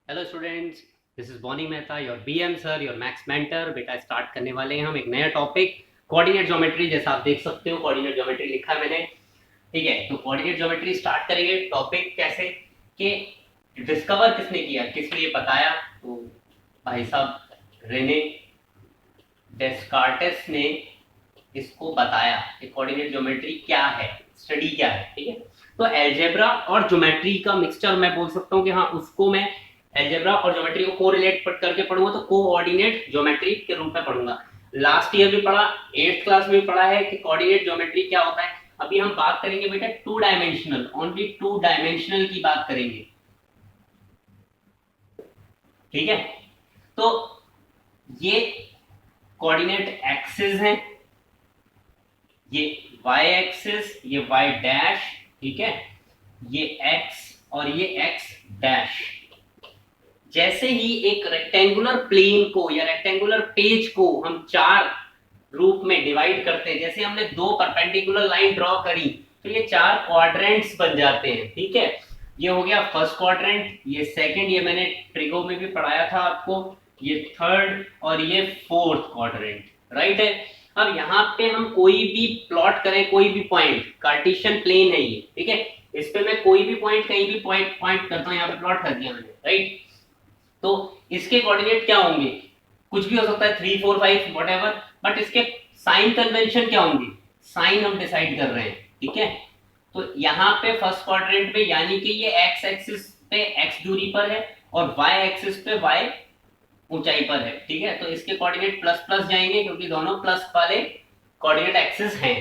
Hello students, this is Bonny Mehta, your BM sir, your maths mentor. बेटा start करने वाले हैं हम एक नया टॉपिक, कोऑर्डिनेट ज्योमेट्री। जैसा आप देख सकते हो कोऑर्डिनेट ज्योमेट्री लिखा है मैंने। ठीक है, तो कोऑर्डिनेट ज्योमेट्री स्टार्ट करेंगे। टॉपिक कैसे कि डिस्कवर किसने किया, किस लिए बताया, तो भाई साहब रेने डेस्कार्टेस ने इसको बताया कि कोऑर्डिनेट ज्योमेट्री क्या है, स्टडी क्या है। ठीक है, तो अलजेब्रा और ज्योमेट्री का मिक्सचर मैं बोल सकता हूँ कि हाँ, उसको मैं अलजेब्रा और ज्योमेट्री को कोरिलेट करके पढ़ूंगा तो कोऑर्डिनेट ज्योमेट्री के रूप में पढ़ूंगा। लास्ट ईयर भी पढ़ा, 8th क्लास में भी पढ़ा है कि कोऑर्डिनेट ज्योमेट्री क्या होता है। अभी हम बात करेंगे बेटा two dimensional, only two dimensional की बात करेंगे। ठीक है, तो ये कोऑर्डिनेट एक्सिस है, ये y एक्सिस, ये y डैश। ठीक है, ये x और ये x डैश। जैसे ही एक रेक्टेंगुलर प्लेन को या रेक्टेंगुलर पेज को हम चार रूप में डिवाइड करते हैं, जैसे हमने दो परपेंडिकुलर लाइन ड्रॉ करी तो ये चार क्वाड्रेंट्स बन जाते हैं। ठीक है, ये हो गया फर्स्ट क्वाड्रेंट, ये सेकंड, ये मैंने ट्रिगो में भी पढ़ाया था आपको, ये थर्ड और ये फोर्थ क्वाड्रेंट। राइट है, अब यहाँ पे हम कोई भी प्लॉट करें, कोई भी पॉइंट, कार्टेशियन प्लेन है ये। ठीक है, इस पे मैं कोई भी पॉइंट कहीं भी पॉइंट करता हूँ, यहाँ पे प्लॉट कर दिया मैंने। राइट, तो इसके कोऑर्डिनेट क्या होंगे, कुछ भी हो सकता है, 3 4 5 व्हाटएवर, बट इसके साइन कन्वेंशन क्या होंगे, साइन हम डिसाइड कर रहे हैं। ठीक है, तो यहाँ पे फर्स्ट क्वाड्रेंट में यानी कि ये एक्स एक्सिस पे एक्स दूरी पर है और वाई एक्सिस पे वाई ऊंचाई पर है। ठीक है, तो इसके कोऑर्डिनेट प्लस प्लस जाएंगे क्योंकि दोनों प्लस वाले कोऑर्डिनेट एक्सिस हैं।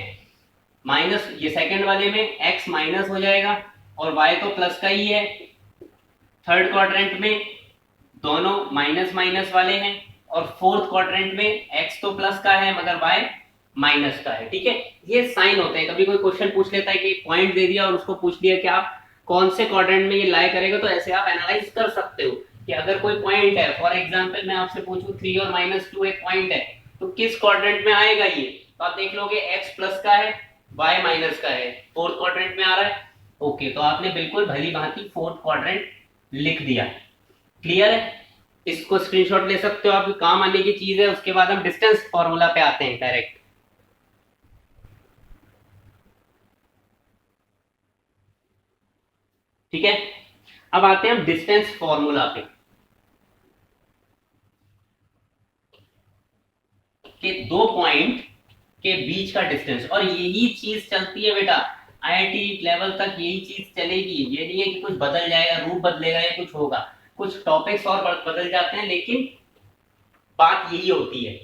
माइनस ये सेकंड वाले में एक्स माइनस हो जाएगा और वाई तो प्लस का ही है। थर्ड क्वाड्रेंट में दोनों माइनस माइनस वाले हैं और फोर्थ क्वाड्रेंट में एक्स तो प्लस का है मगर वाई माइनस का है। ठीक है, ये साइन होते हैं। कभी कोई क्वेश्चन पूछ लेता है कि पॉइंट दे दिया और उसको पूछ दिया कि आप कौन से क्वाड्रेंट में ये लाई करेगा, तो ऐसे आप एनालाइज कर सकते हो कि अगर कोई पॉइंट है, फॉर एग्जांपल मैं आपसे पूछूं 3 और -2 एक पॉइंट है, तो किस क्वाड्रेंट में आएगा ये, तो आप देख लोगे एक्स प्लस का है, वाई माइनस का है, फोर्थ क्वाड्रेंट में आ रहा है। ओके, तो आपने बिल्कुल भली भांति फोर्थ क्वाड्रेंट लिख दिया। क्लियर है, इसको स्क्रीनशॉट ले सकते हो, आपके काम आने की चीज है। उसके बाद हम डिस्टेंस फॉर्मूला पे आते हैं डायरेक्ट। ठीक है, अब आते हैं हम डिस्टेंस फॉर्मूला पे कि दो पॉइंट के बीच का डिस्टेंस, और यही चीज चलती है बेटा आईआईटी लेवल तक, यही चीज चलेगी। ये नहीं है कि कुछ बदल जाएगा, रूप बदलेगा या कुछ होगा, कुछ टॉपिक्स और बदल जाते हैं लेकिन बात यही होती है।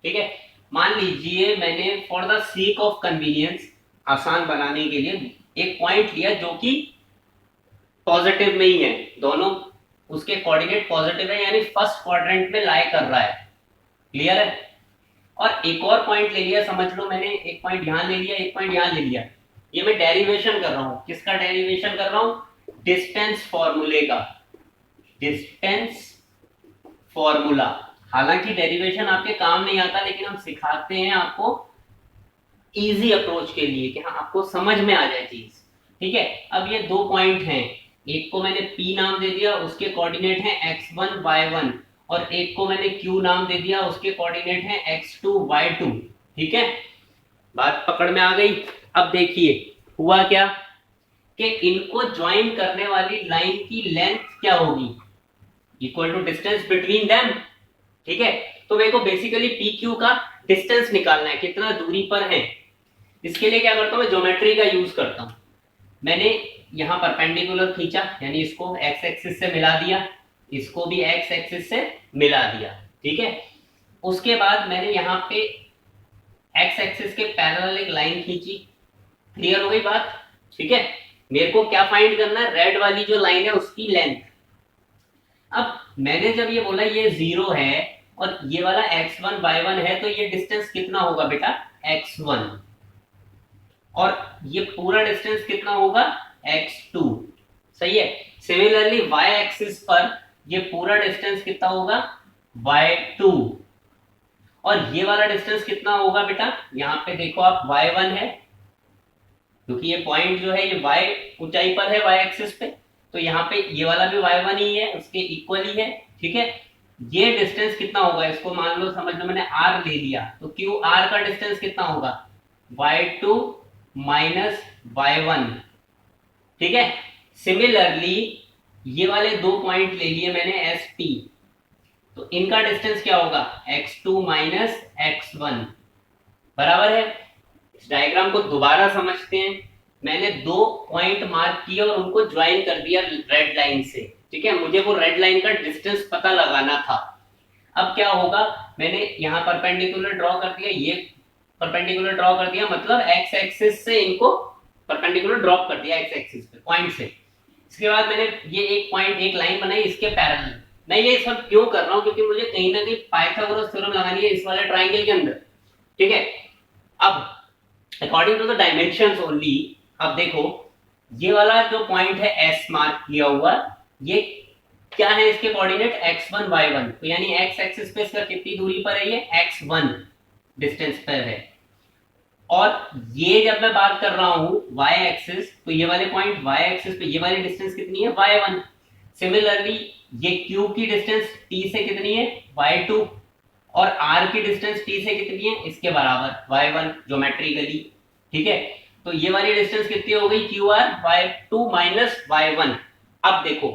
ठीक है, मान लीजिए मैंने for the sake of convenience, आसान बनाने के लिए एक पॉइंट लिया जो कि पॉजिटिव में ही है, दोनों उसके कोऑर्डिनेट पॉजिटिव है यानी फर्स्ट क्वाड्रेंट में लाई कर रहा है। क्लियर है, और एक और पॉइंट ले लिया, समझ लो मैंने एक पॉइंट यहां ले लिया, एक पॉइंट यहां ले लिया। ये मैं डेरिवेशन कर रहा हूं, किसका डेरिवेशन कर रहा हूं, डिस्टेंस फॉर्मूले का, डिस्टेंस फॉर्मूला। हालांकि डेरिवेशन आपके काम नहीं आता लेकिन हम सिखाते हैं आपको इजी अप्रोच के लिए कि हाँ आपको समझ में आ जाए चीज। ठीक है, अब ये दो पॉइंट हैं, एक को मैंने P नाम दे दिया, उसके कोऑर्डिनेट है x1 y1, और एक को मैंने Q नाम दे दिया, उसके कोऑर्डिनेट है x2 y2। ठीक है, बात पकड़ में आ गई। अब देखिए हुआ क्या कि इनको ज्वाइन करने वाली लाइन की लेंथ क्या होगी, equal to distance between them. ठीक है, तो मेरे को बेसिकली पी क्यू का डिस्टेंस निकालना है, कितना दूरी पर है। इसके लिए क्या करता हूं, मैं ज्योमेट्री का यूज करता हूं। मैंने यहां परपेंडिकुलर खींचा यानी इसको एक्स एक्सिस से मिला दिया, इसको भी एक्स एक्सिस से मिला दिया। ठीक है, उसके बाद मैंने यहां पे एक्स एक्सिस के पैरेलल एक लाइन खींची। क्लियर हो गई बात। ठीक है, मेरे को क्या फाइंड करना है, रेड वाली जो लाइन है उसकी लेंथ। अब मैंने जब ये बोला ये 0 है और ये वाला x1 y1 है, तो ये डिस्टेंस कितना होगा बेटा, x1, और ये पूरा डिस्टेंस कितना होगा, x2। सही है, सिमिलरली y एक्सिस पर ये पूरा डिस्टेंस कितना होगा, y2, और ये वाला डिस्टेंस कितना होगा बेटा, यहां पे देखो आप y1 है क्योंकि ये पॉइंट जो है ये y ऊंचाई पर है y एक्सिस पे, तो यहाँ पे ये वाला भी y1 ही है, उसके इक्वल ही है, ठीक है। ये डिस्टेंस कितना होगा, इसको मान लो समझ लो मैंने r ले लिया, तो क्यू आर का डिस्टेंस कितना होगा, y2 माइनस y1, ठीक है। सिमिलरली ये वाले दो पॉइंट ले लिए मैंने एस टी, तो इनका डिस्टेंस क्या होगा, x2 माइनस x1, बराबर है। इस डायग्राम को दोबारा समझते हैं। मैंने दो पॉइंट मार्क किए और उनको ज्वाइन कर दिया रेड लाइन से, ठीक है। मुझे वो रेड लाइन का डिस्टेंस पता लगाना था। अब क्या होगा, मैंने यहाँ परपेंडिकुलर ड्रॉ कर दिया, ये परपेंडिकुलर ड्रॉ कर दिया, मतलब एक्स एक्सिस से इनको परपेंडिकुलर ड्रॉप कर दिया एक्स एक्सिस पे पॉइंट से। इसके बाद मैंने ये एक पॉइंट, एक लाइन बनाई इसके पैरेलल। मैं ये सब क्यों कर रहा हूँ, क्योंकि मुझे कहीं ना कहीं पाइथागोरस थ्योरम लगानी है इस वाले ट्राइंगल के अंदर, ठीक है। अब according to the dimensions only, अब देखो ये वाला जो पॉइंट है एस मार्क किया हुआ, ये क्या है, इसके कोऑर्डिनेट x1 y1, तो यानी x एक्सिस पे इसका कितनी दूरी पर है, ये x1 डिस्टेंस पर है। और ये जब मैं बात कर रहा हूं y एक्सिस, तो ये वाले पॉइंट y एक्सिस पे ये वाली डिस्टेंस कितनी है, y1। सिमिलरली ये q की डिस्टेंस t से कितनी है, y2, और r की डिस्टेंस t से कितनी है, इसके बराबर y1 ज्योमेट्रिकली, ठीक है। तो ये वाली डिस्टेंस कितनी हो गई, qr y2 माइनस y1। अब देखो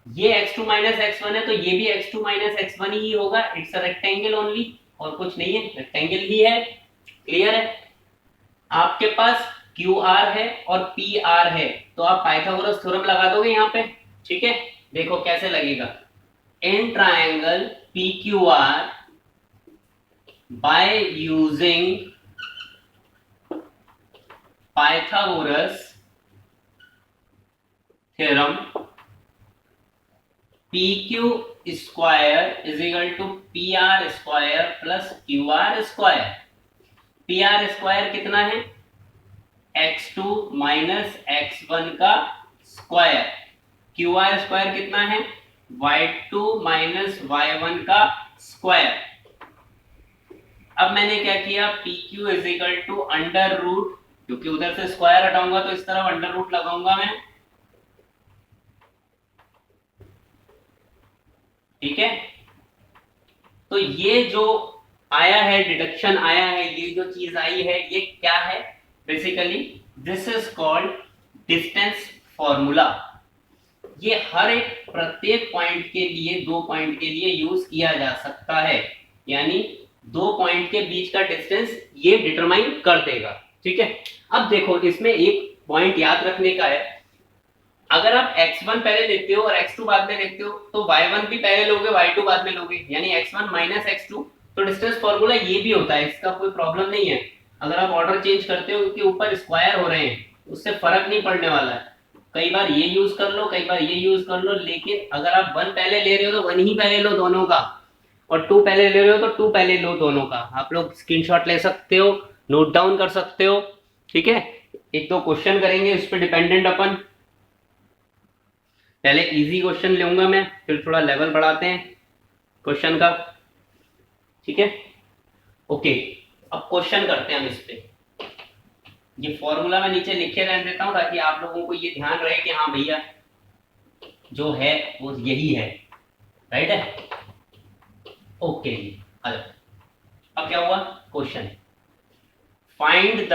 ये x2 माइनस x1 है, तो ये भी x2 माइनस x1 ही होगा। इट्स अ रेक्टेंगल ओनली, और कुछ नहीं है, रेक्टेंगल ही है। क्लियर है। आपके पास QR है और PR है, तो आप पाइथागोरस थ्योरम लगा दोगे यहाँ पे, ठीक है। देखो कैसे लगेगा, in triangle PQR by using Pythagoras theorem PQ square is equal to PR square plus QR square. PR square कितना है, x2 माइनस x1 का स्क्वायर। QR स्क्वायर कितना है, y2 माइनस y1 का स्क्वायर। अब मैंने क्या किया, PQ is equal to under root, क्योंकि उधर से स्क्वायर हटाऊंगा तो इस तरफ अंडर रूट लगाऊंगा मैं, ठीक है। तो ये जो आया है, डिडक्शन आया है, ये जो चीज आई है, ये क्या है, basically this is called distance formula. ये हर एक प्रत्येक पॉइंट के लिए, दो पॉइंट के लिए यूज किया जा सकता है, यानी दो पॉइंट के बीच का डिस्टेंस ये डिटरमाइन कर देगा, ठीक है। अब देखो इसमें एक पॉइंट याद रखने का है, अगर आप x1 पहले लेते हो और x2 बाद में लेते हो, तो y1 भी पहले लोगे, y2 बाद में लोगे, यानी x1 माइनस x2। तो डिस्टेंस फॉर्मूला ये भी होता है, इसका कोई प्रॉब्लम नहीं है। अगर आप ऑर्डर चेंज करते हो क्योंकि ऊपर स्क्वायर हो रहे हैं, उससे फर्क नहीं पड़ने वाला है। कई बार ये यूज कर लो, कई बार ये यूज कर लो, लेकिन अगर आप 1 पहले ले रहे हो तो 1 ही पहले लो दोनों का, और 2 पहले ले रहे हो तो 2 पहले लो दोनों का। आप लोग स्क्रीनशॉट ले सकते हो, नोट डाउन कर सकते हो, ठीक है। एक दो क्वेश्चन करेंगे इस पर डिपेंडेंट अपन। पहले इजी क्वेश्चन लूंगा मैं, फिर थोड़ा लेवल बढ़ाते हैं क्वेश्चन का, ठीक है। ओके, अब क्वेश्चन करते हैं हम इस पे। ये फॉर्मूला मैं नीचे लिखे रहने देता हूं ताकि आप लोगों को ये ध्यान रहे कि हाँ भैया जो है वो यही है, राइट है। ओके जी, अब क्या हुआ, question find the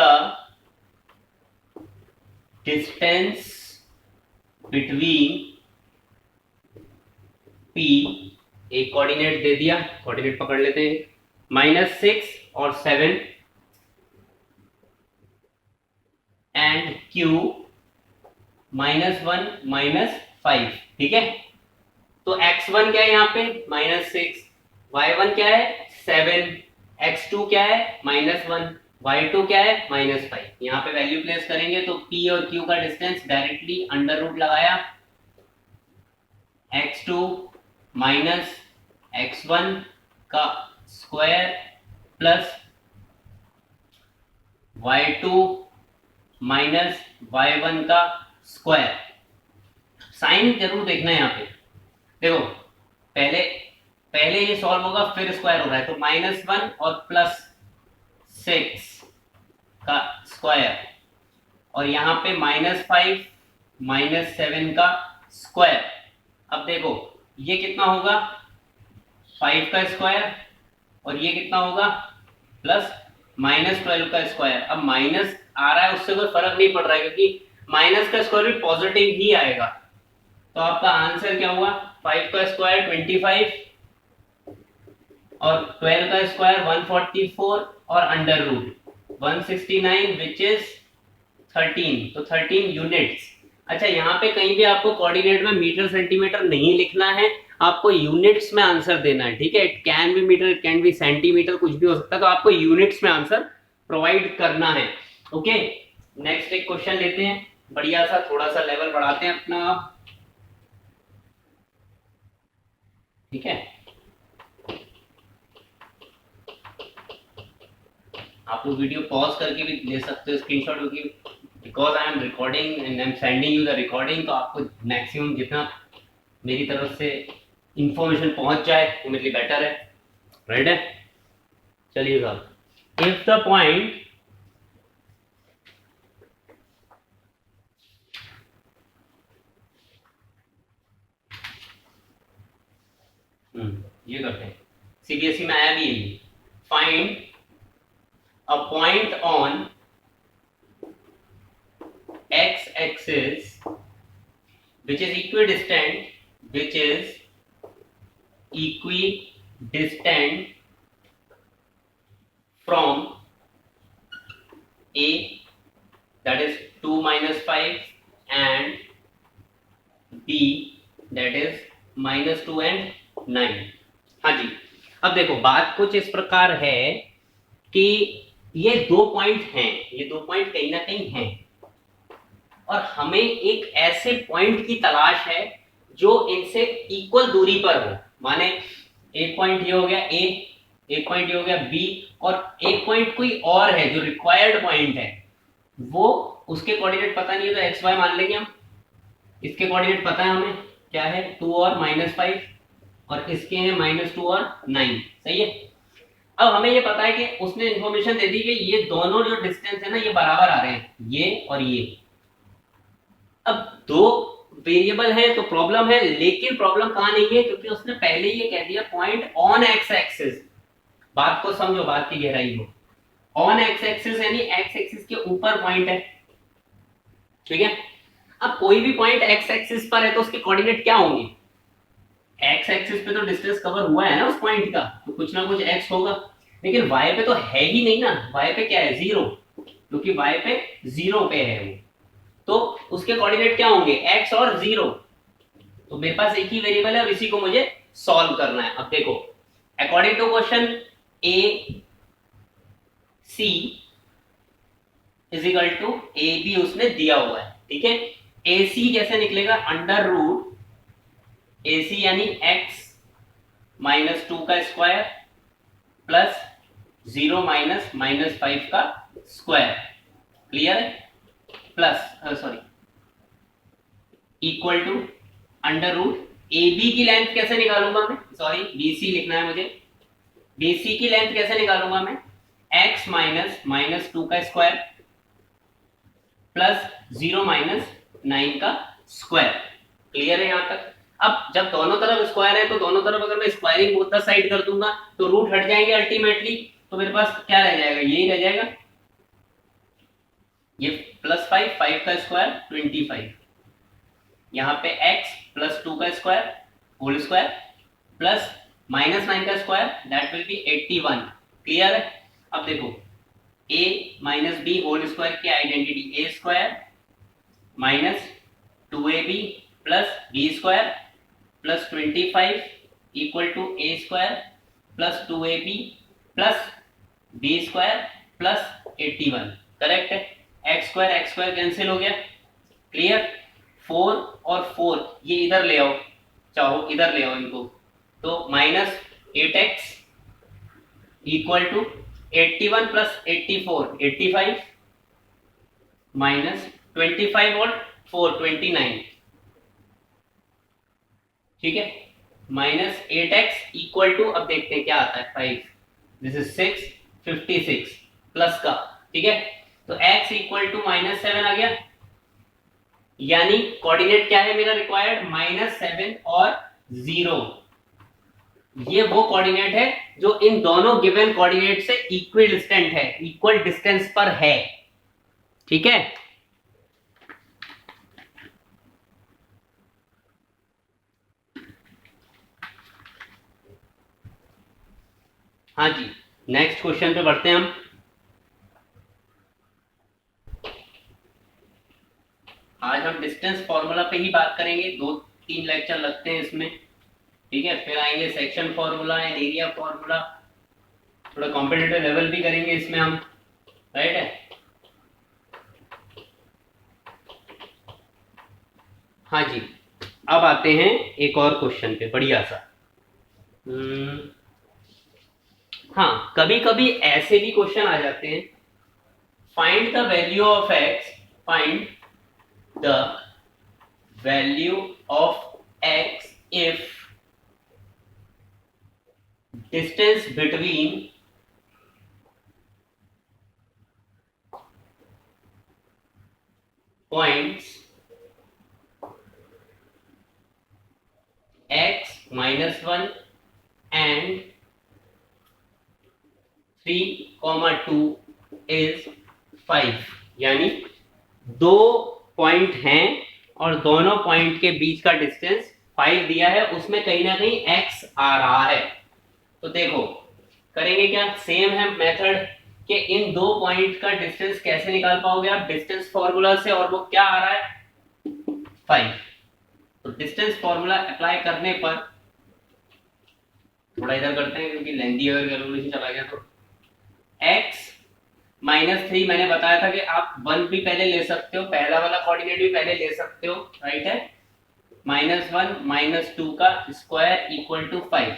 distance between P, एक कोऑर्डिनेट दे दिया, कोऑर्डिनेट पकड़ लेते हैं, -6 और 7, एंड Q -1 -5, ठीक है। तो x1 क्या है यहाँ पे, -6, y1 क्या है 7, x2 क्या है -1, y2 क्या है -5। यहाँ पे वैल्यू प्लेस करेंगे तो P और Q का डिस्टेंस डायरेक्टली अंडर रूट लगाया, x2 माइनस x1 का square plus y2 minus y1 का स्क्वायर। साइन जरूर देखना है यहाँ पे, देखो पहले पहले ये सॉल्व होगा फिर स्क्वायर हो रहा है, तो -1 और +6 का स्क्वायर, और यहाँ पे -5 -7 का स्क्वायर। अब देखो ये कितना होगा 5 का स्क्वायर और ये कितना होगा प्लस -12 का स्क्वायर। अब माइनस आ रहा है उससे कोई फर्क नहीं पड़ रहा है क्योंकि माइनस का स्क्वायर भी पॉजिटिव ही आएगा। तो आपका आंसर क्या हुआ 5 का स्क्वायर 25 और 12 का स्क्वायर 144 और अंडर रूट 169 विच इज 13, तो 13 यूनिट्स। अच्छा यहाँ पे कहीं भी आपको कोऑर्डिनेट में मीटर सेंटीमीटर नहीं लिखना है, आपको यूनिट्स में आंसर देना है, ठीक है। It can be metre, it can be centimetre, कुछ भी हो सकता है, तो आपको यूनिट्स में आंसर प्रोवाइड करना है। ओके, नेक्स्ट एक क्वेश्चन लेते हैं, बढ़िया सा, थोड़ा सा लेवल बढ़ाते हैं अपना, ठीक है। आप लोग वीडियो पॉज करके भी ले सकते हो स्क्रीनशॉट, क्योंकि because I am recording and I am sending you the recording, तो आपको मैक्सिमम जितना मेरी तरफ से इंफॉर्मेशन पहुंच जाए वो मेरे लिए बेटर है, राइट है। चलिएगा, इफ द पॉइंट ये करते हैं, सीबीएसई में आया भी यही, find a point on x axis which is equidistant from A, that is 2 - 5 and B, that is -2 and 9। हाँ जी, अब देखो बात कुछ इस प्रकार है कि ये दो पॉइंट हैं, ये दो पॉइंट कहीं ना कहीं हैं और हमें एक ऐसे पॉइंट की तलाश है जो इनसे इक्वल दूरी पर हो। माने एक पॉइंट ये हो गया A, एक पॉइंट ये हो गया B और एक पॉइंट कोई और है जो रिक्वायर्ड पॉइंट है, वो उसके कोऑर्डिनेट पता नहीं है तो एक्स वाई मान लेंगे हम। इसके कोऑर्डिनेट पता है हमें क्या है 2 और -5 और इसके हैं -2 और 9, सही है। अब हमें ये पता है कि उसने इंफॉर्मेशन दे दी कि ये दोनों जो डिस्टेंस है ना ये बराबर आ रहे हैं, ये और ये। अब दो वेरिएबल है तो प्रॉब्लम है, लेकिन प्रॉब्लम कहां नहीं है क्योंकि उसने पहले ये कह दिया पॉइंट ऑन एक्स एक्सिस। बात को समझो, बात की गहराई हो, ऑन एक्स एक्सिस यानी एक्स एक्सिस के ऊपर पॉइंट है, ठीक है। अब कोई भी पॉइंट एक्स एक्सिस पर है तो उसके कोऑर्डिनेट क्या होंगे, एक्स एक्सिस पे तो डिस्टेंस कवर हुआ है ना उस पॉइंट का, तो कुछ ना कुछ एक्स होगा, लेकिन वाई पे तो है ही नहीं ना, वाई पे क्या है 0, क्योंकि वाई पे 0 पे है वो, तो उसके कोऑर्डिनेट क्या होंगे x और 0। तो मेरे पास एक ही वेरिएबल है और इसी को मुझे सॉल्व करना है। अब देखो according to question a c is equal to a b उसने दिया हुआ है, ठीक है। a c कैसे निकलेगा, अंडर रूट a c यानी x -2 का स्क्वायर प्लस 0 - -5 का स्क्वायर, क्लियर है, plus sorry equal to under root A B की लेंथ कैसे निकालूंगा मैं, सॉरी बी सी लिखना है मुझे, बी सी की लेंथ कैसे निकालूंगा मैं, x -2 का स्क्वायर प्लस 0 - 9 का स्क्वायर, क्लियर है यहां तक। अब जब दोनों तरफ स्क्वायर है तो दोनों तरफ अगर मैं स्क्वायरिंग बोथ द साइड कर दूंगा तो रूट हट जाएंगे अल्टीमेटली, तो मेरे पास क्या रह जाएगा, यही रह जाएगा, ये +5, 5 का स्क्वायर 25, यहाँ पे x +2 का स्क्वायर होल स्क्वायर प्लस -9 का square that will be 81, clear है। अब देखो a - b होल स्क्वायर की identity a² - 2ab plus b square plus 25 equal to a² plus 2ab plus b square plus 81, correct है। x² cancel हो गया, clear. 4 और 4 ये इधर ले आओ, चाहो इधर ले आओ इनको, तो -8x इक्वल टू 81 प्लस 84 85 -25 और 4 29, ठीक है। -8x इक्वल टू, अब देखते हैं क्या आता है 5, दिस इज 6 56 प्लस का, ठीक है। तो x इक्वल टू -7 आ गया, यानी कोऑर्डिनेट क्या है मेरा रिक्वायर्ड, -7 और 0। ये वो कोऑर्डिनेट है जो इन दोनों गिवन कोऑर्डिनेट से इक्वल डिस्टेंट है, इक्वल डिस्टेंस पर है। ठीक है, हाँ जी, नेक्स्ट क्वेश्चन पे बढ़ते हैं हम। आज हम डिस्टेंस फॉर्मूला पे ही बात करेंगे, 2-3 लेक्चर लगते हैं इसमें। ठीक है, फिर आएंगे section formula and area formula, थोड़ा कॉम्पिटिटिव लेवल भी करेंगे इसमें हम, राइट है। हाँ जी, अब आते हैं एक और क्वेश्चन पे, बढ़िया सा। हाँ, कभी कभी ऐसे भी क्वेश्चन आ जाते हैं, find the value of x, find the value of x if distance between points x -1 and 3, 2 is 5। यानी दो पॉइंट हैं और दोनों पॉइंट के बीच का डिस्टेंस 5 दिया है, उसमें कहीं ना कहीं x आ रहा है। तो देखो करेंगे क्या, सेम है मेथड कि इन दो पॉइंट का डिस्टेंस कैसे निकाल पाओगे आप, डिस्टेंस फॉर्मूला से, और वो क्या आ रहा है 5। तो डिस्टेंस फॉर्मूला अप्लाई करने पर, थोड़ा इधर करते हैं क्योंकि लेंथी अगर कैलकुलेशन चला गया तो, x -3 मैंने बताया था कि आप 1 भी पहले ले सकते हो, पहला वाला कोऑर्डिनेट भी पहले ले सकते हो, राइट है। -1 -2 का स्क्वायर इक्वल टू 5।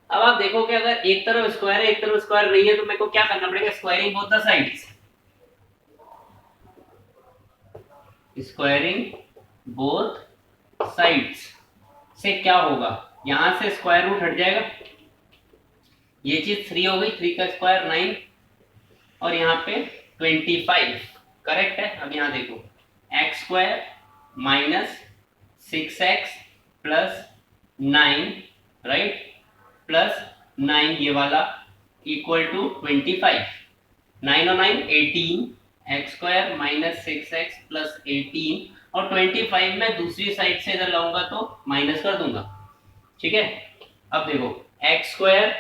अब आप देखो कि अगर एक तरफ स्क्वायर है एक तरफ स्क्वायर नहीं है, तो मेरे को क्या करना पड़ेगा, squaring both the sides, squaring both sides से क्या होगा, यहां से स्क्वायर रूट हट जाएगा, ये चीज 3 हो गई, 3 का स्क्वायर 9 और यहाँ पे 25, करेक्ट है। अब यहाँ देखो x square -6x plus 9, right, plus 9 ये वाला इक्वल टू 25, 9 और 9 18, एक्स स्क्वायर -6x प्लस 18 और 25 में दूसरी साइड से इधर लाऊंगा तो माइनस कर दूंगा। ठीक है, अब देखो x square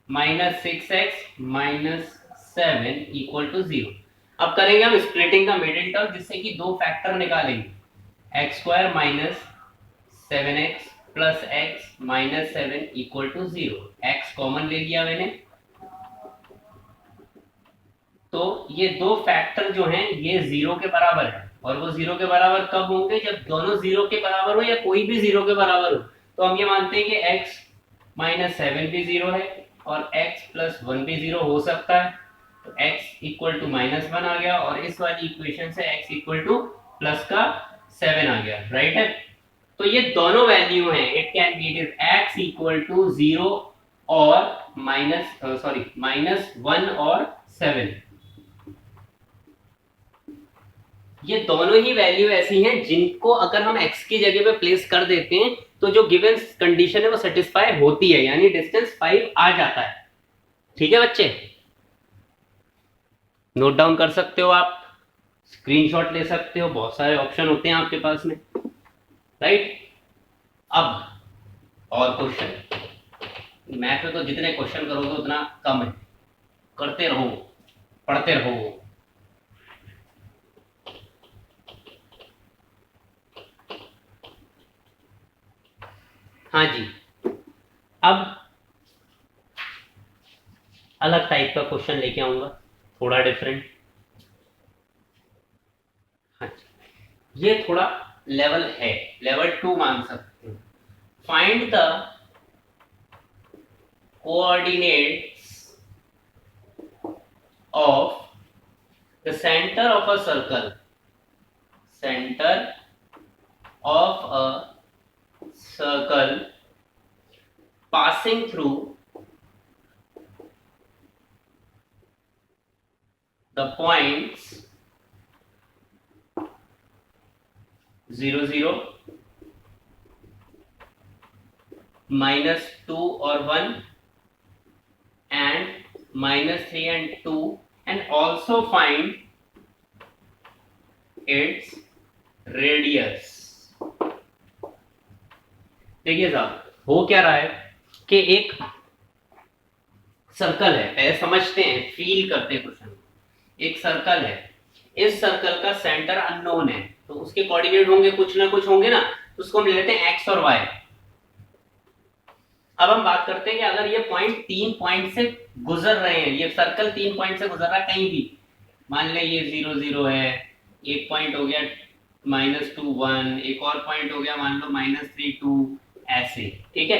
-6x -7 equal to 0। अब करेंगे हम स्प्लिटिंग का मिडिल टर्म, जिससे कि दो फैक्टर निकालेंगे, x square -7x plus x -7 equal to 0। X common ले लिया मैंने, तो ये दो फैक्टर जो हैं ये 0 के बराबर है, और वो 0 के बराबर कब होंगे, जब दोनों 0 के बराबर हो या कोई भी 0 के बराबर हो। तो हम ये मानते हैं कि x -7 भी 0 है और x + 1 भी 0 हो सकता है। तो x इक्वल टू -1 आ गया, और इस वाली इक्वेशन से x इक्वल टू +7 आ गया, राइट है। तो ये दोनों वैल्यू हैं, it can be, it is x equal to 0 और -1 और 7। ये दोनों ही वैल्यू ऐसी हैं जिनको अगर हम x की जगह पे प्लेस कर देते हैं तो जो गिवन कंडीशन है वो सेटिस्फाई होती है, यानी डिस्टेंस 5 आ जाता है। ठीक है बच्चे, नोट डाउन कर सकते हो आप, स्क्रीनशॉट ले सकते हो, बहुत सारे ऑप्शन होते हैं आपके पास में, राइट। अब और क्वेश्चन, मैथ में तो जितने क्वेश्चन करोगे उतना कम है, करते रहो, पढ़ते रहो। हाँ जी, अब अलग टाइप का क्वेश्चन लेके आऊंगा, थोड़ा डिफरेंट। हाँ जी, ये थोड़ा लेवल है, लेवल 2 मान सकते हैं। Find the coordinates of the centre of a circle, centre of a circle passing through the points 0 0, -2 और 1, and -3 and 2, and also find its radius. देखिए साहब, हो क्या रहा है कि एक सर्कल है, पहले समझते हैं, फील करते हैं क्वेश्चन। एक सर्कल है, इस सर्कल का सेंटर अननोन है, तो उसके कोऑर्डिनेट होंगे, कुछ ना कुछ होंगे ना, तो उसको हम ले लेते हैं एक्स और वाई। अब हम बात करते हैं कि अगर ये पॉइंट 3 पॉइंट से गुजर रहे हैं, ये सर्कल 3 पॉइंट से गुजर रहा है कहीं भी, मान ले ये 0 0 है, एक पॉइंट हो गया -2 1, एक और पॉइंट हो गया मान लो -3 2, ऐसे, ठीक है।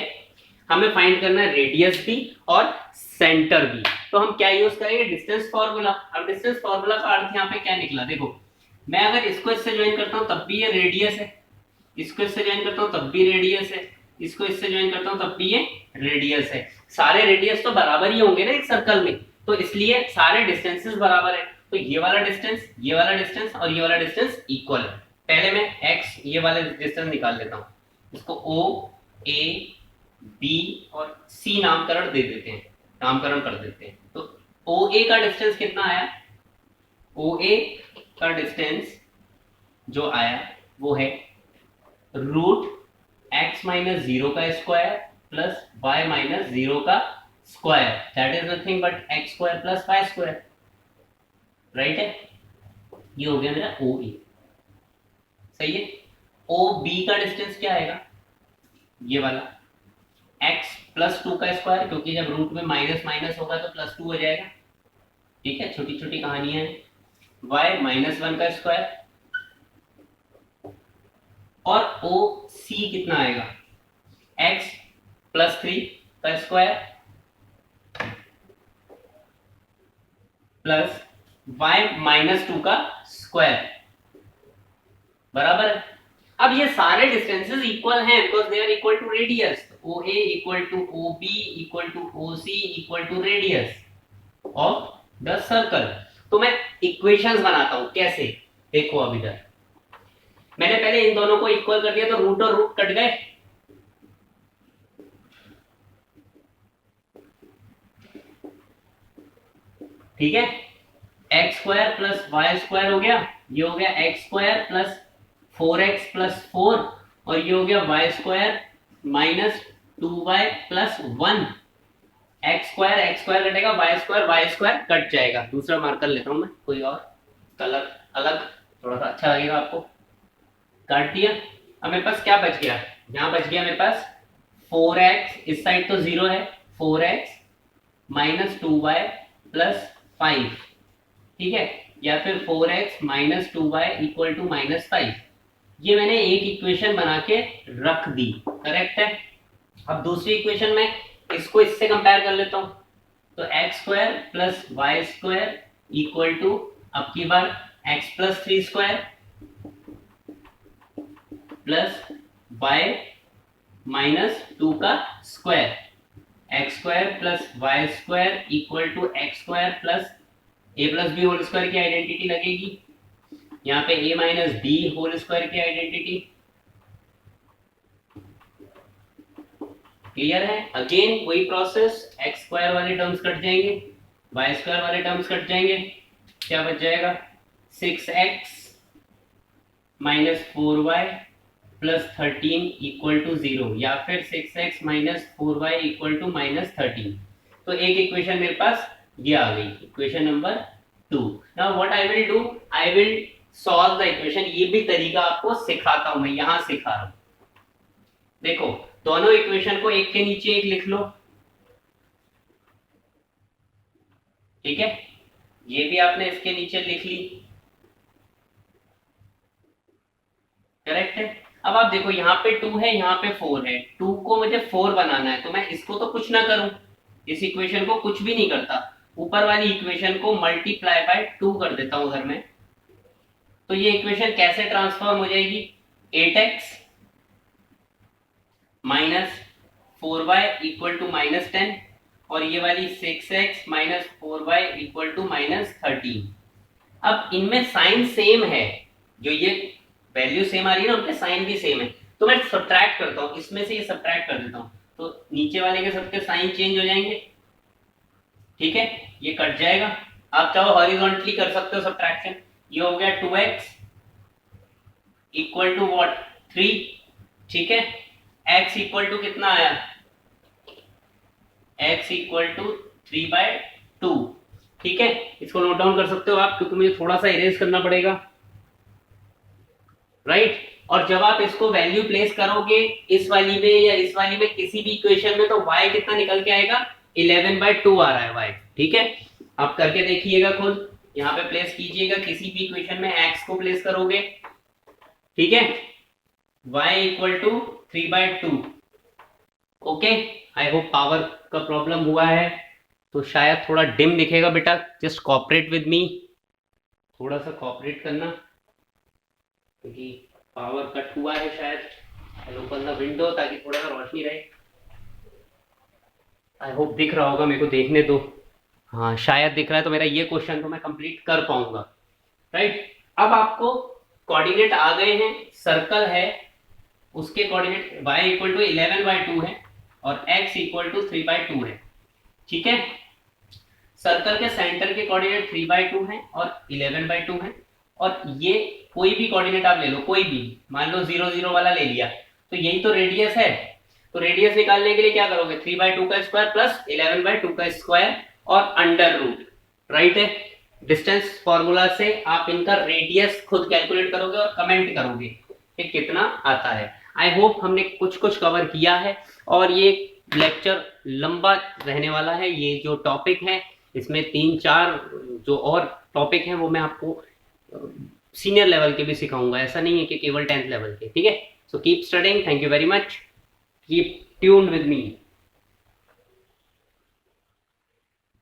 हमें फाइंड करना है रेडियस भी और सेंटर भी, तो हम क्या यूज करेंगे, डिस्टेंस फार्मूला। अब डिस्टेंस फार्मूला का अर्थ यहाँ पे क्या निकला, देखो मैं अगर इसको इससे ज्वाइन करता हूँ तब भी ये रेडियस है, इसको इससे ज्वाइन करता हूँ तब भी रेडियस है, इसको इससे ज्वाइन करता हूँ तब भी ये रेडियस है। सारे रेडियस तो बराबर ही होंगे ना एक सर्कल में, तो इसलिए सारे डिस्टेंसेस बराबर है, तो ये वाला डिस्टेंस, ये वाला डिस्टेंस और ये वाला डिस्टेंस इक्वल है। पहले मैं x ये वाला डिस्टेंस निकाल लेता हूँ, इसको O A B और C नामकरण दे देते हैं, नामकरण कर देते हैं। तो OA का डिस्टेंस कितना आया, OA का डिस्टेंस जो आया वो है √x - 0 का स्क्वायर प्लस y - 0 का square, that is nothing but x square plus y square, right है। ये हो गया मेरा OA, सही है। OB का डिस्टेंस क्या आएगा, ये वाला x + 2 का स्क्वायर, क्योंकि जब रूट में माइनस माइनस होगा तो +2 हो जाएगा, ठीक है, छोटी छोटी कहानियां हैं। y - 1 का स्क्वायर और OC कितना आएगा, x + 3 का स्क्वायर प्लस y - 2 का स्क्वायर, बराबर है। अब ये सारे डिस्टेंसेस इक्वल हैं because they are equal to radius, OA equal to OB equal to OC equal to radius of the circle. तो मैं इक्वेशंस बनाता हूं, कैसे, देखो अब इधर मैंने पहले इन दोनों को इक्वल कर दिया तो रूट और रूट कट गए, ठीक है। x² प्लस वाई स्क्वायर हो गया, ये हो गया x² प्लस 4x प्लस 4 और ये हो गया y² minus 2y plus 1। x² कटेगा, y² कट जाएगा। दूसरा मार्कर लेता हूं मैं, कोई और कलर अलग, थोड़ा सा अच्छा लगेगा आपको। काट दिया। अब मेरे पास क्या बच गया, यहाँ बच गया मेरे पास 4x, इस साइड तो 0 है, 4x माइनस 2y प्लस 5, ठीक है, या फिर 4x minus 2y equal to -5। ये मैंने एक इक्वेशन बना के रख दी, करेक्ट है। अब दूसरी इक्वेशन में इसको इससे कंपेयर कर लेता हूं, तो x² plus y² equal to अब की बार x plus 3² plus y minus 2 का square, x² plus y² equal to x² plus a plus B whole square की आइडेंटिटी लगेगी, यहाँ पे a minus B whole square की आइडेंटिटी, क्लियर है। अगेन वही प्रोसेस, x² वाले टर्म्स कट जाएंगे, y² वाले टर्म्स कट जाएंगे, क्या बच जाएगा 6x minus 4y plus 13 equal to 0, या फिर 6x minus 4y equal to -13। तो एक इक्वेशन मेरे पास ये आ गई, equation number 2। Now what I will do, I will solve the equation. ये भी तरीका आपको सिखाता हूं मैं, यहां सिखा रहा हूं। देखो दोनों इक्वेशन को एक के नीचे एक लिख लो, ठीक है, ये भी आपने इसके नीचे लिख ली, करेक्ट है। अब आप देखो यहाँ पे 2 है, यहाँ पे 4 है, 2 को मुझे 4 बनाना है, तो मैं इसको तो कुछ ना करूं, इस इक्वेशन को कुछ भी नहीं करता, ऊपर वाली इक्वेशन को मल्टीप्लाई बाय 2 कर देता हूं उधर में। तो ये इक्वेशन कैसे ट्रांसफॉर्म हो जाएगी, 8x minus 4y equal to -10 और ये वाली 6x minus 4y equal to -13। अब इनमें साइन सेम है, जो ये वैल्यू सेम आ रही है ना, उनके साइन भी सेम है, तो मैं सब्ट्रैक्ट करता हूँ, इसमें से ये सब्ट्रैक्ट कर देता हूँ, तो नीचे वाले के सबके साइन चेंज हो जाएंगे, ठीक है, ये कट जाएगा। आप चाहो हॉरिजॉन्टली कर सकते हो सब्ट्रैक्शन, ये हो गया 2x इक्वल टू व्हाट 3, ठीक है, x इक्वल टू कितना आया, x इक्वल टू 3/2, ठीक है, इसको नोट डाउन कर सकते हो आप, क्योंकि मुझे थोड़ा सा इरेज करना पड़ेगा, राइट। और जब आप इसको वैल्यू प्लेस करोगे इस वाली में या इस वाली में किसी भी इक्वेशन में, तो y कितना निकल के आएगा, 11/2 आ रहा है y, ठीक है। आप करके देखिएगा खुद, यहाँ पे प्लेस कीजिएगा, किसी भी इक्वेशन में x को प्लेस करोगे, ठीक है, y equal to 3/2, okay. I hope power का प्रॉब्लम हुआ है तो शायद थोड़ा डिम दिखेगा बेटा, जस्ट कॉपरेट विद मी, थोड़ा सा कॉपरेट करना, क्योंकि पावर कट हुआ है शायद। आई ओपन द विंडो ताकि थोड़ा सा रोशनी रहे। आई होप दिख रहा होगा, मेरे को देखने दो, हाँ शायद दिख रहा है, तो मेरा ये क्वेश्चन तो मैं कंप्लीट कर पाऊंगा, राइट। अब आपको कोऑर्डिनेट आ गए हैं, सर्कल है, उसके कोऑर्डिनेट y इक्वल टू 11/2 है और x इक्वल टू 3/2 है, ठीक है। सर्कल के सेंटर के कोऑर्डिनेट 3/2 है और 11/2 है, और ये कोई भी कोऑर्डिनेट आप ले लो, कोई भी, मान लो 0 0 वाला ले लिया, तो यही तो रेडियस है, तो रेडियस निकालने के लिए क्या करोगे, 3/2 का स्क्वायर प्लस 11/2 का स्क्वायर और अंडर रूट, राइट है। डिस्टेंस फॉर्मूला से आप इनका रेडियस खुद कैलकुलेट करोगे और कमेंट करोगे कि कितना आता है। आई होप हमने कुछ कुछ कवर किया है, और ये लेक्चर लंबा रहने वाला है। ये जो टॉपिक है इसमें 3-4 जो और टॉपिक हैं वो मैं आपको सीनियर लेवल के भी सिखाऊंगा, ऐसा नहीं है कि केवल 10th लेवल के, ठीक है। So keep studying, thank you very much, keep tuned with me.